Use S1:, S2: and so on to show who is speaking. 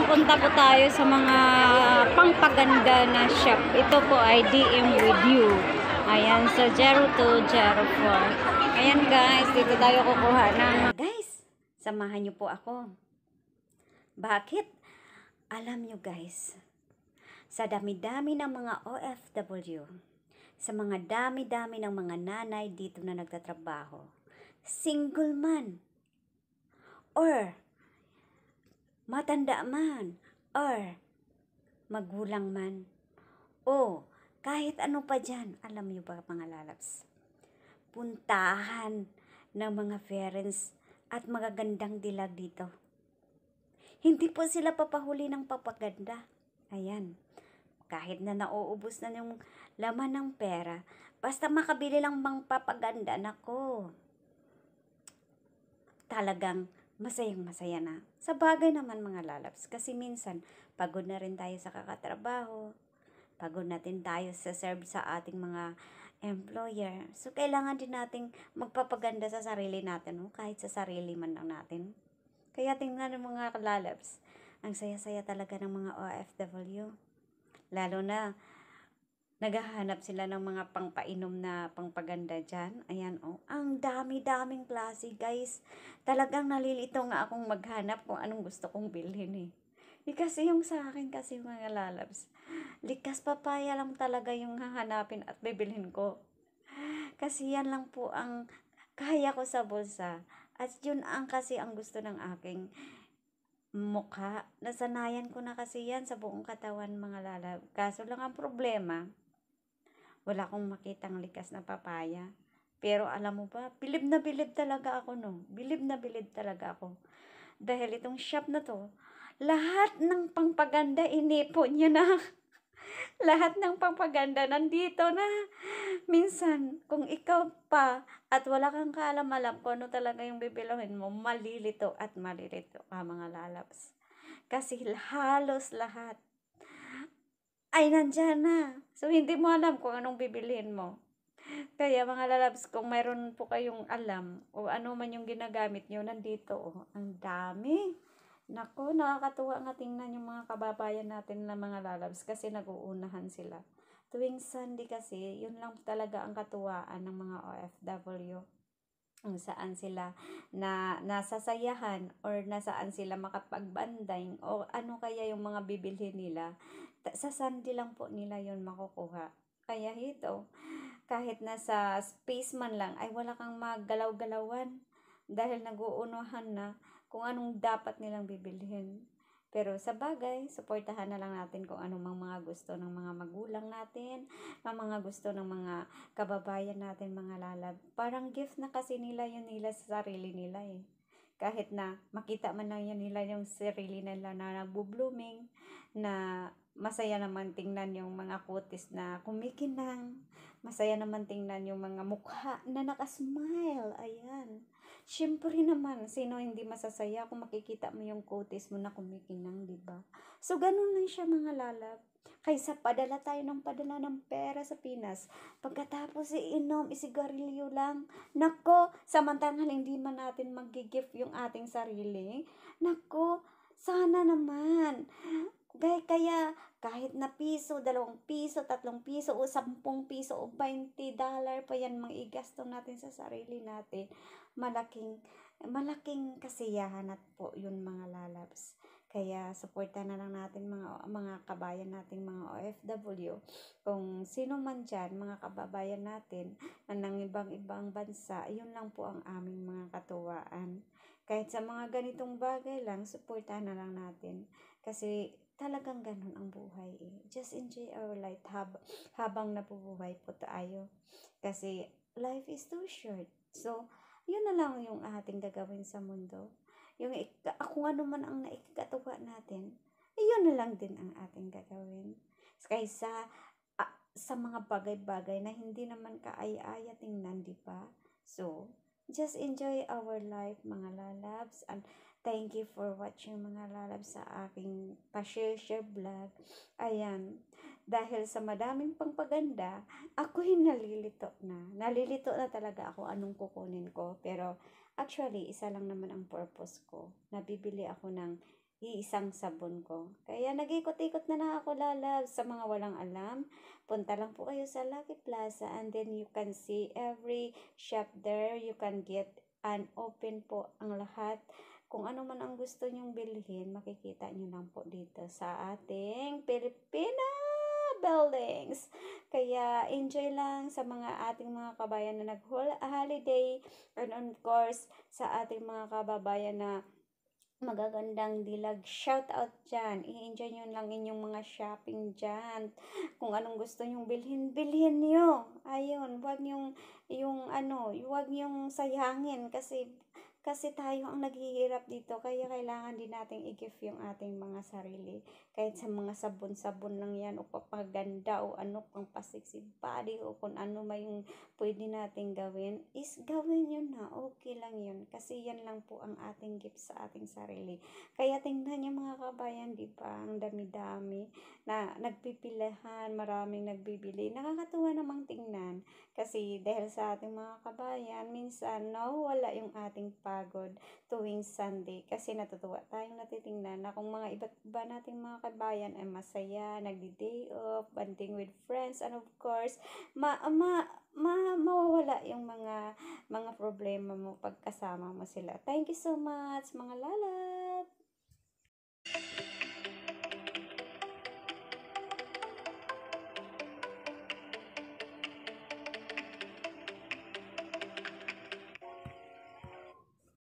S1: punta po tayo sa mga pangpaganda na shop. Ito po ay DM with you. Ayan, sa 0204. Ayan guys, dito tayo kukuha ng... Guys, samahan nyo po ako. Bakit? Alam nyo guys, sa dami-dami ng mga OFW, sa mga dami-dami ng mga nanay dito na nagtatrabaho, single man, or matanda man, or magulang man, o kahit ano pa dyan, alam nyo ba mga lalabs, puntahan ng mga parents at magagandang dilag dito. Hindi po sila papahuli ng papaganda. Ayan, kahit na nauubos na yung laman ng pera, basta makabili lang bang papaganda, nako, talagang masayang masaya na. Sa bagay naman mga lalabs, kasi minsan pagod na rin tayo sa kakatrabaho, pagod na din tayo sa serve sa ating mga employer. So kailangan din nating magpapaganda sa sarili natin, no? Kahit sa sarili man lang natin. Kaya tingnan ng mga lalabs, ang saya-saya talaga ng mga OFW. Lalo na naghahanap sila ng mga pangpainom na pangpaganda dyan. Ayan, oh. Ang dami-daming klase, guys. Talagang nalilito nga akong maghanap kung anong gusto kong bilhin, eh. Kasi yung sa akin kasi mga lalabs, likas papaya lang talaga yung hahanapin at bibilhin ko. Kasi yan lang po ang kaya ko sa bulsa. At yun ang kasi ang gusto ng aking mukha. Nasanayan ko na kasi yan sa buong katawan mga lalab. Kaso lang ang problema, wala akong makitang likas na papaya. Pero alam mo ba, bilib na bilib talaga ako, no? Bilib na bilib talaga ako. Dahil itong shop na to, lahat ng pangpaganda inipon niya na. Lahat ng pangpaganda nandito na. Minsan, kung ikaw pa at wala kang kaalam-alam kung ano talaga yung bibiluhin mo, malilito at malilito ka mga lalabs. Kasi halos lahat ay nandyan na. So, hindi mo alam kung anong bibilhin mo. Kaya mga lalabs, kung mayroon po kayong alam o ano man yung ginagamit nyo, nandito. Oh, ang dami. Naku, nakakatuwa nga tingnan yung mga kababayan natin na mga lalabs kasi nag-uunahan sila. Tuwing Sunday kasi, yun lang talaga ang katuwaan ng mga OFW. Kung saan sila na nasasayahan or nasaan sila makapagbanday o ano kaya yung mga bibilhin nila. Sa Sunday lang po nila yun makukuha. Kaya ito, kahit nasa space man lang, ay wala kang maggalaw-galawan dahil nag-uunahan na kung anong dapat nilang bibilhin. Pero sa bagay, suportahan na lang natin kung anong mga gusto ng mga magulang natin, mga gusto ng mga kababayan natin, mga lalab. Parang gift na kasi nila yun nila sa sarili nila, eh. Kahit na makita man lang yun nila yung sarili nila na nagbo-blooming, na masaya naman tingnan yung mga kutis na kumikinang, masaya naman tingnan yung mga mukha na nakasmile. Ayan. Siyempre naman, sino hindi masasaya kung makikita mo yung kutis mo na kumikinang, di ba? So, ganun lang siya mga lalab. Kaysa padala tayo ng padala ng pera sa Pinas, pagkatapos iinom, isigarilyo lang. Nako, samantalang hindi man natin mag-gift yung ating sarili. Nako, sana naman. Kaya kahit na piso, 2 piso, 3 piso, o 10 piso, o $20 pa yan maigasto natin sa sarili natin. Malaking kasiyahan at po yun mga lalabs. Kaya suportahan na lang natin mga kabayan nating mga OFW. Kung sino man dyan, mga kababayan natin na ng ibang bansa, yun lang po ang aming mga katuwaan. Kahit sa mga ganitong bagay lang, suportahan na lang natin. Kasi talagang ganun ang buhay, eh. Just enjoy our life habang nabubuhay po tayo. Kasi life is too short. So, yun na lang yung ating gagawin sa mundo. Kung ano man ang naikatuwa natin, yun na lang din ang ating gagawin. Kaysa sa mga bagay-bagay na hindi naman kaaya-aya tingnan, di ba? So, just enjoy our life mga lalabs, and thank you for watching mga lalabs sa aking pa-share vlog. Ayan, dahil sa madaming pangpaganda, ako'y nalilito na. Nalilito na talaga ako anong kukunin ko. Pero actually, isa lang naman ang purpose ko. Nabibili ako ng iisang sabon ko. Kaya nag-ikot-ikot na ako, lalabs. Sa mga walang alam, punta lang po kayo sa Lucky Plaza and then you can see every shop there. You can get and open po ang lahat. Kung ano man ang gusto nyong bilhin, makikita nyo lang po dito sa ating Pilipina buildings. Kaya enjoy lang sa mga ating mga kabayan na nag-holiday and of course sa ating mga kababayan na magagandang dilag. Shout out dyan. I-enjoy nyo lang inyong mga shopping dyan. Kung anong gusto nyong bilhin, bilhin nyo. Ayun, wag nyong, wag nyong sayangin kasi tayo ang naghihirap dito, kaya kailangan din nating i-gift yung ating mga sarili. Kahit sa mga sabon-sabon lang yan, o papaganda, o ano, pang pasexy body, o kung ano may yung pwede nating gawin, is gawin yun na, okay lang yun. Kasi yan lang po ang ating gift sa ating sarili. Kaya tingnan yung mga kabayan, di ba? Ang dami-dami na nagpipilahan, maraming nagbibili. Nakakatuwa namang tingnan. Kasi dahil sa ating mga kabayan, minsan nawawala yung ating pagod tuwing Sunday. Kasi natutuwa tayong natitingnan na kung mga iba't iba nating mga kabayan ay masaya, nagdi-day off, banding with friends, and of course, mawawala yung mga problema mo pagkasama mo sila. Thank you so much, mga lala!